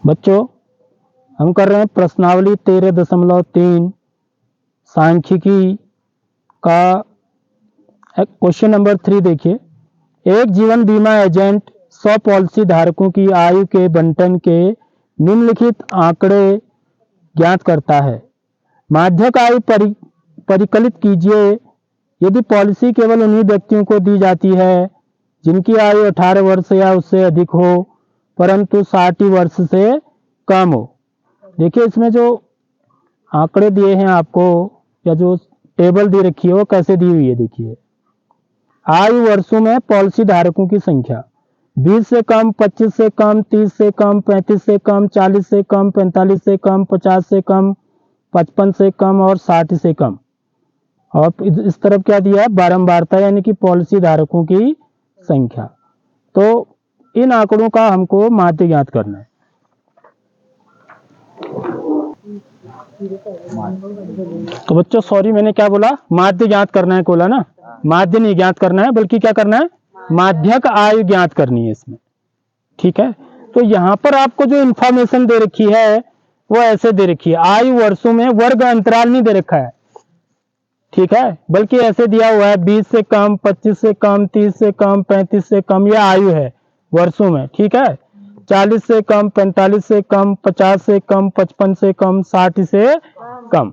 बच्चों हम कर रहे हैं प्रश्नावली 13.3 सांख्यिकी का क्वेश्चन नंबर 3। देखिए, एक जीवन बीमा एजेंट 100 पॉलिसी धारकों की आयु के बंटन के निम्नलिखित आंकड़े ज्ञात करता है। माध्यक आयु परिकलित कीजिए। यदि पॉलिसी केवल उन्हीं व्यक्तियों को दी जाती है जिनकी आयु 18 वर्ष या उससे अधिक हो परंतु 60 वर्ष से कम हो। देखिए, इसमें जो आंकड़े दिए हैं आपको या जो टेबल दी रखी है वो कैसे दी हुई है। देखिए, आयु वर्षों में पॉलिसी धारकों की संख्या 20 से कम, 25 से कम, 30 से कम, 35 से कम, 40 से कम, 45 से कम, 50 से कम, 55 से कम और 60 से कम। और इस तरफ क्या दिया है, बारंबारता यानी कि पॉलिसी धारकों की संख्या। तो इन आंकड़ों का हमको माध्य ज्ञात करना है। तो बच्चों सॉरी, मैंने क्या बोला, माध्य ज्ञात करना है बोला ना। माध्य नहीं ज्ञात करना है बल्कि क्या करना है, माध्यक आयु ज्ञात करनी है इसमें। ठीक है, तो यहाँ पर आपको जो इंफॉर्मेशन दे रखी है वो ऐसे दे रखी है। आयु वर्षों में वर्ग अंतराल नहीं दे रखा है, ठीक है, बल्कि ऐसे दिया हुआ है 20 से कम, 25 से कम, 30 से कम, 35 से कम, यह आयु है वर्षों में। ठीक है, 40 से कम, 45 से कम, 50 से कम, 55 से कम, 60 से कम।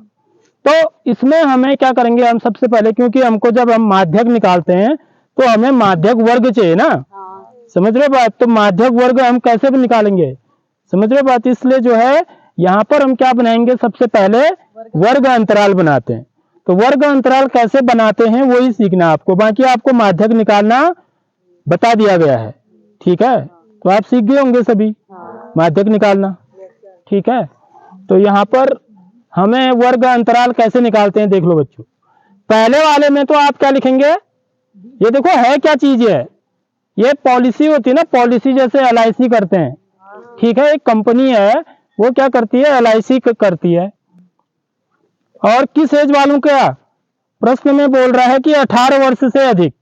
तो इसमें हमें क्या करेंगे, हम सबसे पहले, क्योंकि हमको जब हम माध्यक निकालते हैं तो हमें माध्यक वर्ग चाहिए ना। समझ रहे बात, तो माध्यक वर्ग हम कैसे भी निकालेंगे, समझ रहे बात। इसलिए जो है यहाँ पर हम क्या बनाएंगे, सबसे पहले वर्ग अंतराल बनाते हैं। तो वर्ग अंतराल कैसे बनाते हैं वही सीखना आपको, बाकी आपको माध्यक निकालना बता दिया गया है। ठीक है, तो आप सीख गए होंगे सभी माध्यक निकालना। ठीक है, तो यहाँ पर हमें वर्ग अंतराल कैसे निकालते हैं देख लो बच्चों। पहले वाले में तो आप क्या लिखेंगे, ये देखो है क्या चीज है, ये पॉलिसी होती है ना, पॉलिसी जैसे LIC करते हैं। ठीक है, एक कंपनी है वो क्या करती है, LIC करती है। और किस एज वालों का, प्रश्न में बोल रहा है कि 18 वर्ष से अधिक,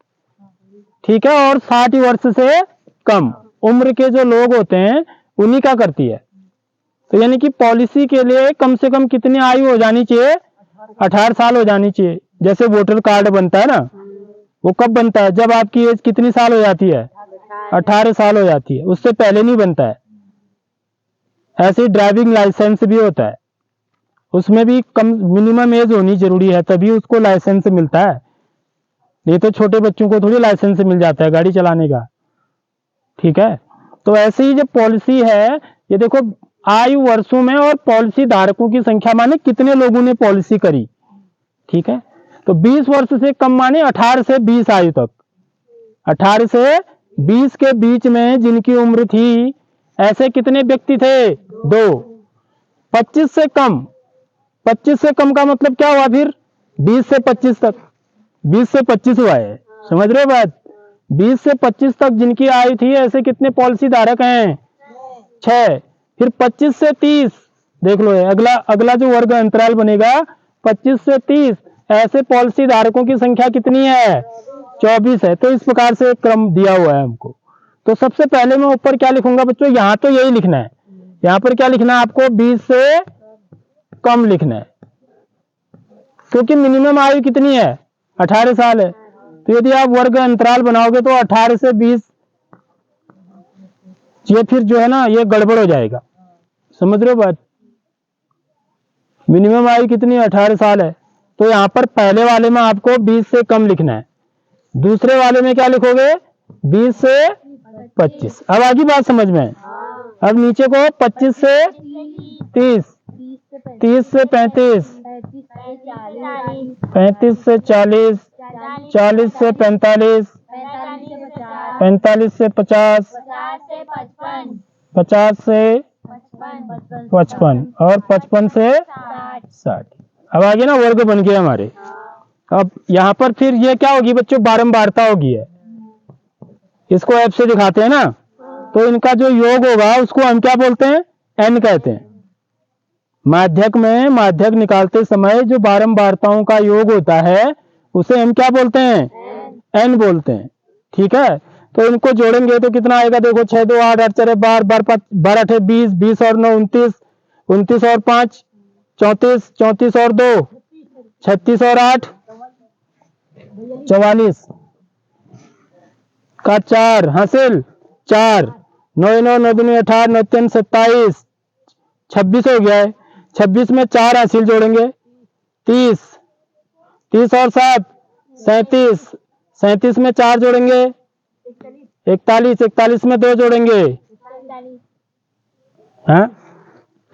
ठीक है, और 60 वर्ष से कम उम्र के जो लोग होते हैं उन्हीं का करती है। तो यानी कि पॉलिसी के लिए कम से कम कितनी आयु हो जानी चाहिए, 18 साल हो जानी चाहिए। जैसे वोटर कार्ड बनता है ना, वो कब बनता है, जब आपकी एज कितनी साल हो जाती है, 18 साल हो जाती है, उससे पहले नहीं बनता है। ऐसे ड्राइविंग लाइसेंस भी होता है, उसमें भी कम मिनिमम एज होनी जरूरी है तभी उसको लाइसेंस मिलता है, नहीं तो छोटे बच्चों को थोड़ी लाइसेंस मिल जाता है गाड़ी चलाने का। ठीक है, तो ऐसे ही जो पॉलिसी है, ये देखो आयु वर्षों में और पॉलिसी धारकों की संख्या माने कितने लोगों ने पॉलिसी करी। ठीक है, तो 20 वर्ष से कम माने 18 से 20 आयु तक, 18 से 20 के बीच में जिनकी उम्र थी, ऐसे कितने व्यक्ति थे, 2। 25 से कम, 25 से कम का मतलब क्या हुआ, फिर 20 से 25 तक, 20 से 25 हुआ है, समझ रहे हो बात। 20 से 25 तक जिनकी आयु थी, ऐसे कितने पॉलिसी धारक हैं, 6। फिर 25 से 30 देख लो, अगला जो वर्ग अंतराल बनेगा 25 से 30, ऐसे पॉलिसी धारकों की संख्या कितनी है, 24 है। तो इस प्रकार से क्रम दिया हुआ है हमको। तो सबसे पहले मैं ऊपर क्या लिखूंगा बच्चों, यहाँ तो यही लिखना है, यहाँ पर क्या लिखना है आपको, 20 से कम लिखना है, क्योंकि मिनिमम आयु कितनी है, 18 साल है। तो यदि आप वर्ग अंतराल बनाओगे तो 18 से 20, ये फिर जो है ना ये गड़बड़ हो जाएगा, समझ रहे हो बात। मिनिमम आयु कितनी, 18 साल है। तो यहाँ पर पहले वाले में आपको 20 से कम लिखना है, दूसरे वाले में क्या लिखोगे, 20 से 25। अब आगे बात समझ में। अब नीचे को 25 से 30, 30 से 35, 35 से 40, 40 से 45, 45 से 50, 50 से 55 और 55 से 60। अब आगे ना वर्ग बन गए हमारे। अब यहाँ पर फिर ये क्या होगी बच्चों, बारंबारता होगी है, इसको एफ से दिखाते हैं ना। तो इनका जो योग होगा उसको हम क्या बोलते हैं, एन कहते हैं। माध्यक में माध्यक निकालते समय जो बारंबारताओं का योग होता है उसे हम क्या बोलते हैं, एन बोलते हैं। ठीक है, तो इनको जोड़ेंगे तो कितना आएगा, देखो 6 2 8 8 4 12 12 12 8 20 20 और 9 29 29 और 5 34 34 और 2 36 और 8 44 का 4 हासिल 4 9 9 9 2 18 9 3 27 26 हो गया है। 26 में 4 हासिल जोड़ेंगे 30 30 और 7 37 37 में 4 जोड़ेंगे 41 41 में 2 जोड़ेंगे, हाँ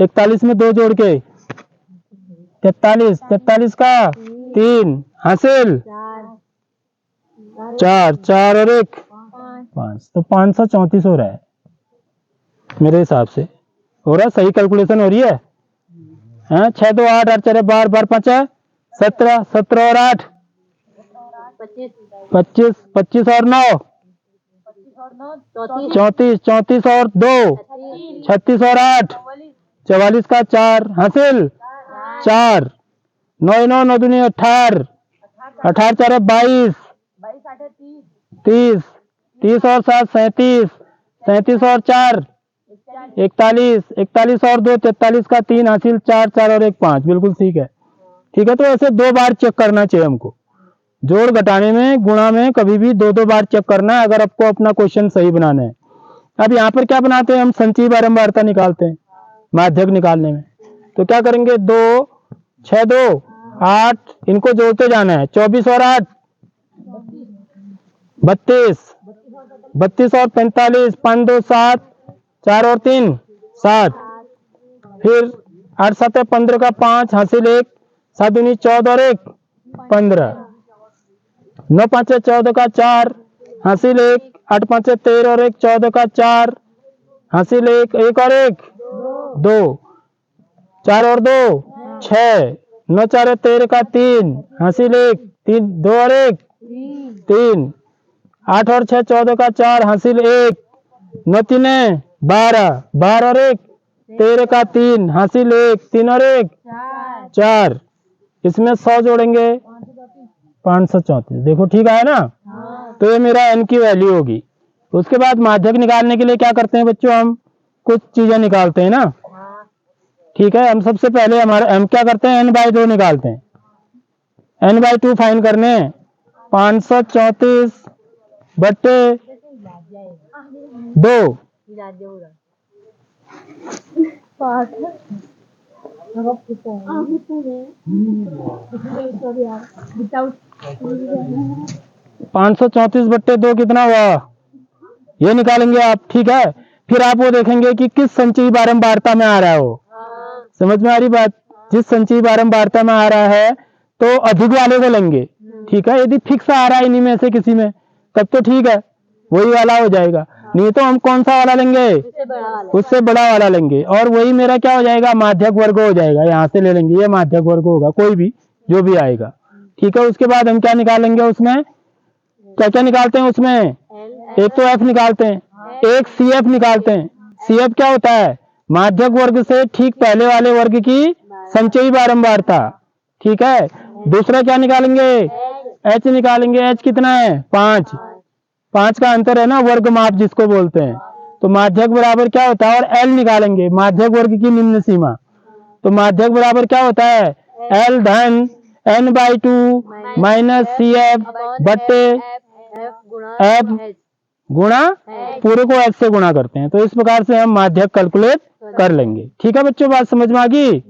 41 में 2 जोड़ के 43 43 का 3 हासिल 4 4 और 1 5, तो 534 हो रहा है मेरे हिसाब से। हो रहा है, सही कैलकुलेशन हो रही है। हाँ 6 2 8 8 4 12 12 5 17 17 और 8 25 25 और 9 34 34 और 2 36 और 8 44 का 4 हासिल 4 9 9 9 2 18 18 4 22 30 30 और 7 37 37 और 4 41 41 और 2 43 का 3 हासिल 4 4 और 1 5, बिल्कुल ठीक है। ठीक है, तो ऐसे 2 बार चेक करना चाहिए हमको, जोड़ घटाने में गुणा में कभी भी 2 बार चेक करना है अगर आपको अपना क्वेश्चन सही बनाना है। अब यहाँ पर क्या बनाते हैं हम, संचयी बारंबारता निकालते हैं माध्यक निकालने में। तो क्या करेंगे, 2 6 2 8 इनको जोड़ते जाना है, 24 और 8 32 32 और 45 5 2 7 4 और 3 7, फिर 8 7 15 का 5 हासिल 1 7 दूनी 14 और 1 15 9 5 14 का 4 हासिल 1 8 5 13 और 1 14 का 4 हासिल 1 1 और 1 2 4 और 2 6 9 4 13 का 3 हासिल 1 3 2 और 1 3 8 और 6 14 का 4 हासिल 1 9 3 12 12 और 1 13 का 3 हासिल 1 3 और 1 4, इसमें 100 जोड़ेंगे 534, देखो ठीक है ना। तो ये मेरा n की वैल्यू होगी। उसके बाद माध्यक निकालने के लिए क्या करते हैं बच्चों, हम कुछ चीजें निकालते हैं ना। ठीक है, हम सबसे पहले हमारा हम क्या करते हैं, n/2 निकालते हैं। n/2 फाइंड करने 534 बट्टे 2 534 बट्टे 2 कितना हुआ, ये निकालेंगे आप। ठीक है, फिर आप वो देखेंगे कि किस संचयी बारंबारता में आ रहा है वो। समझ में आ रही बात, जिस संचयी बारंबारता में आ रहा है तो अधिक वाले को लेंगे। ठीक है, यदि फिक्स आ रहा है इन्हीं में से किसी में तब तो ठीक है, वही वाला हो जाएगा। नहीं तो हम कौन सा वाला लेंगे, उससे बड़ा वाला लेंगे, और वही मेरा क्या हो जाएगा, माध्यक वर्ग हो जाएगा। यहाँ से ले लेंगे, ये माध्यक वर्ग होगा, कोई भी जो भी आएगा। ठीक है, उसके बाद हम क्या निकालेंगे, उसमें क्या क्या निकालते हैं, उसमें एक तो एफ निकालते हैं, एक CF निकालते हैं। CF क्या होता है, माध्यक वर्ग से ठीक पहले वाले वर्ग की संचयी बारंबारता। ठीक है, दूसरा क्या निकालेंगे, H निकालेंगे। H कितना है, 5 5 का अंतर है ना, वर्ग माप जिसको बोलते हैं। तो माध्यक बराबर क्या होता है, और L निकालेंगे, माध्यक वर्ग की निम्न सीमा। तो माध्यक बराबर क्या होता है, L धन n/2 माइनस CF बट्टे F गुणा पूरे को H से गुणा करते हैं। तो इस प्रकार से हम माध्यक कैलकुलेट कर लेंगे। ठीक है बच्चों, बात समझ में आ गई।